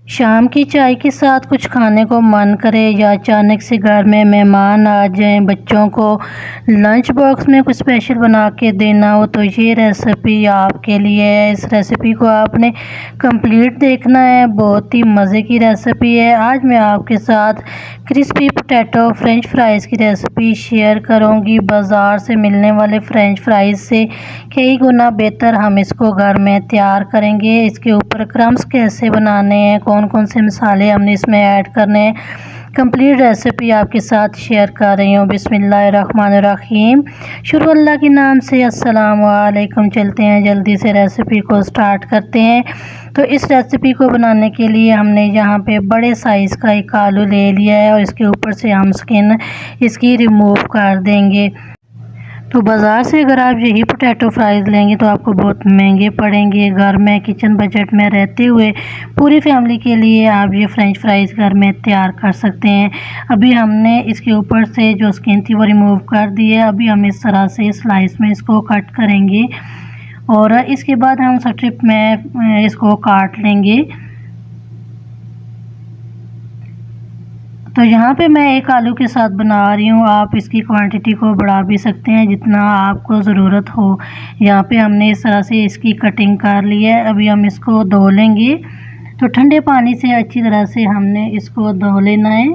शाम की चाय के साथ कुछ खाने को मन करे या अचानक से घर में मेहमान आ जाएं, बच्चों को लंच बॉक्स में कुछ स्पेशल बना के देना हो तो ये रेसिपी आपके लिए है। इस रेसिपी को आपने कंप्लीट देखना है, बहुत ही मज़े की रेसिपी है। आज मैं आपके साथ क्रिस्पी पोटैटो फ्रेंच फ्राइज़ की रेसिपी शेयर करूंगी। बाज़ार से मिलने वाले फ्रेंच फ्राइज़ से कई गुना बेहतर हम इसको घर में तैयार करेंगे। इसके ऊपर क्रम्स कैसे बनाने हैं, कौन कौन से मसाले हमने इसमें ऐड करने हैं, कंप्लीट रेसिपी आपके साथ शेयर कर रही हूँ। बिस्मिल्लाहिर्रहमानिर्रहीम। शुरू अल्लाह के नाम से, अस्सलाम वालेकुम। चलते हैं जल्दी से रेसिपी को स्टार्ट करते हैं। तो इस रेसिपी को बनाने के लिए हमने यहाँ पे बड़े साइज़ का एक आलू ले लिया है और इसके ऊपर से हम स्किन इसकी रिमूव कर देंगे। तो बाज़ार से अगर आप यही पोटैटो फ्राइज़ लेंगे तो आपको बहुत महंगे पड़ेंगे। घर में किचन बजट में रहते हुए पूरी फैमिली के लिए आप ये फ्रेंच फ्राइज़ घर में तैयार कर सकते हैं। अभी हमने इसके ऊपर से जो स्किन थी वो रिमूव कर दी है। अभी हम इस तरह से स्लाइस में इसको कट करेंगे और इसके बाद हम स्ट्रिप में इसको काट लेंगे। तो यहाँ पे मैं एक आलू के साथ बना रही हूँ, आप इसकी क्वांटिटी को बढ़ा भी सकते हैं जितना आपको ज़रूरत हो। यहाँ पे हमने इस तरह से इसकी कटिंग कर ली है। अभी हम इसको धो लेंगे। तो ठंडे पानी से अच्छी तरह से हमने इसको धो लेना है।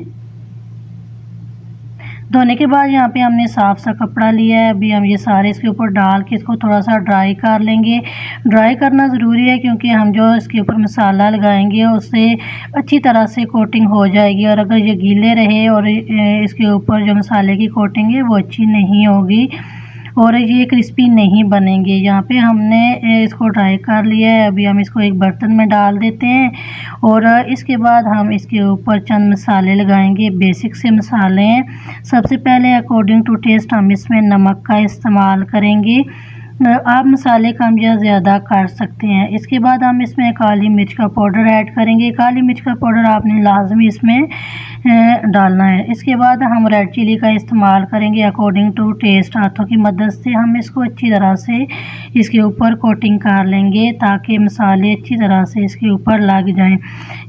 धोने के बाद यहाँ पे हमने साफ़ सा कपड़ा लिया है। अभी हम ये सारे इसके ऊपर डाल के इसको थोड़ा सा ड्राई कर लेंगे। ड्राई करना ज़रूरी है क्योंकि हम जो इसके ऊपर मसाला लगाएंगे उससे अच्छी तरह से कोटिंग हो जाएगी, और अगर ये गीले रहे और इसके ऊपर जो मसाले की कोटिंग है वो अच्छी नहीं होगी और ये क्रिस्पी नहीं बनेंगे। यहाँ पे हमने इसको ड्राई कर लिया है। अभी हम इसको एक बर्तन में डाल देते हैं और इसके बाद हम इसके ऊपर चंद मसाले लगाएंगे। बेसिक से मसाले हैं। सबसे पहले अकॉर्डिंग टू टेस्ट हम इसमें नमक का इस्तेमाल करेंगे। आप मसाले कम या ज़्यादा कर सकते हैं। इसके बाद हम इसमें काली मिर्च का पाउडर ऐड करेंगे। काली मिर्च का पाउडर आपने लाजमी इसमें डालना है। इसके बाद हम रेड चिली का इस्तेमाल करेंगे अकॉर्डिंग टू टेस्ट। हाथों की मदद से हम इसको अच्छी तरह से इसके ऊपर कोटिंग कर लेंगे ताकि मसाले अच्छी तरह से इसके ऊपर लग जाएं।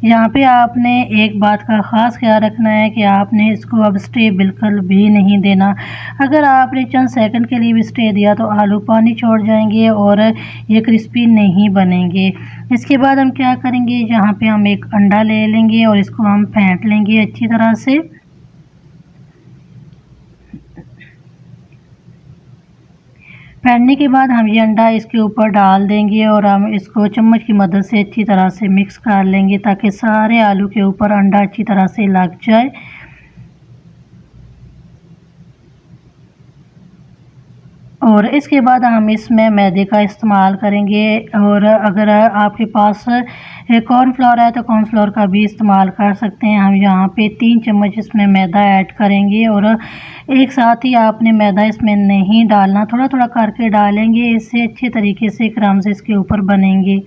यहाँ पे आपने एक बात का ख़ास ख्याल रखना है कि आपने इसको अब स्टे बिल्कुल भी नहीं देना। अगर आपने चंद सेकंड के लिए भी स्टे दिया तो आलू पानी छोड़ जाएंगे और ये क्रिस्पी नहीं बनेंगे। इसके बाद हम क्या करेंगे, यहाँ पे हम एक अंडा ले लेंगे और इसको हम फेंट लेंगे अच्छी तरह से। फेंटने के बाद हम ये अंडा इसके ऊपर डाल देंगे और हम इसको चम्मच की मदद से अच्छी तरह से मिक्स कर लेंगे ताकि सारे आलू के ऊपर अंडा अच्छी तरह से लग जाए। और इसके बाद हम इसमें मैदे का इस्तेमाल करेंगे, और अगर आपके पास कॉर्नफ्लोर है तो कॉर्नफ्लोर का भी इस्तेमाल कर सकते हैं। हम यहाँ पे 3 चम्मच इसमें मैदा ऐड करेंगे और एक साथ ही आपने मैदा इसमें नहीं डालना, थोड़ा थोड़ा करके डालेंगे। इससे अच्छे तरीके से क्रम्स इसके ऊपर बनेंगे।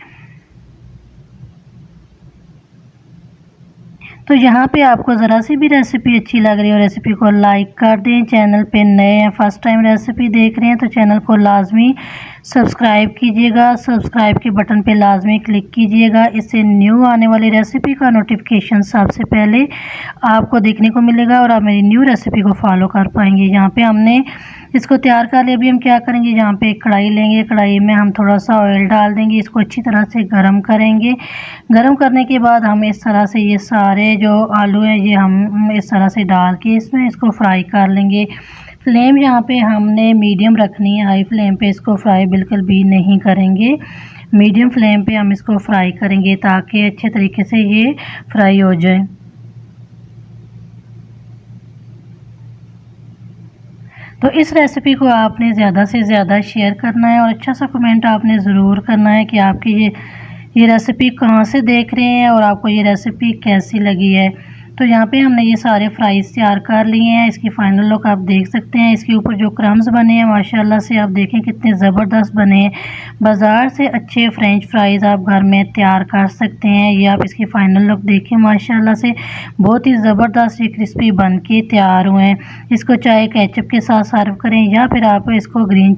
तो यहाँ पे आपको ज़रा सी भी रेसिपी अच्छी लग रही है, रेसिपी को लाइक कर दें। चैनल पे नए हैं, फर्स्ट टाइम रेसिपी देख रहे हैं तो चैनल को लाजमी सब्सक्राइब कीजिएगा। सब्सक्राइब के बटन पे लाजमी क्लिक कीजिएगा। इससे न्यू आने वाली रेसिपी का नोटिफिकेशन सबसे पहले आपको देखने को मिलेगा और आप मेरी न्यू रेसिपी को फॉलो कर पाएंगे। यहाँ पे हमने इसको तैयार कर लिया। अभी हम क्या करेंगे, यहाँ पे एक कढ़ाई लेंगे। कढ़ाई में हम थोड़ा सा ऑयल डाल देंगे। इसको अच्छी तरह से गरम करेंगे। गरम करने के बाद हम इस तरह से ये सारे जो आलू हैं ये हम इस तरह से डाल के इसमें इसको फ्राई कर लेंगे। फ्लेम यहाँ पे हमने मीडियम रखनी है, हाई फ्लेम पे इसको फ्राई बिल्कुल भी नहीं करेंगे। मीडियम फ्लेम पे हम इसको फ्राई करेंगे ताकि अच्छे तरीके से ये फ्राई हो जाए। तो इस रेसिपी को आपने ज़्यादा से ज़्यादा शेयर करना है और अच्छा सा कमेंट आपने ज़रूर करना है कि आपकी ये रेसिपी कहाँ से देख रहे हैं और आपको ये रेसिपी कैसी लगी है। तो यहाँ पे हमने ये सारे फ्राइज़ तैयार कर लिए हैं। इसकी फ़ाइनल लुक आप देख सकते हैं। इसके ऊपर जो क्रम्स बने हैं माशाल्लाह से आप देखें कितने ज़बरदस्त बने हैं। बाज़ार से अच्छे फ्रेंच फ्राइज़ आप घर में तैयार कर सकते हैं। ये आप इसकी फ़ाइनल लुक देखें, माशाल्लाह से बहुत ही ज़बरदस्त ये क्रिस्पी बन के तैयार हुए हैं। इसको चाहे केचप के साथ सर्व करें या फिर आप इसको ग्रीन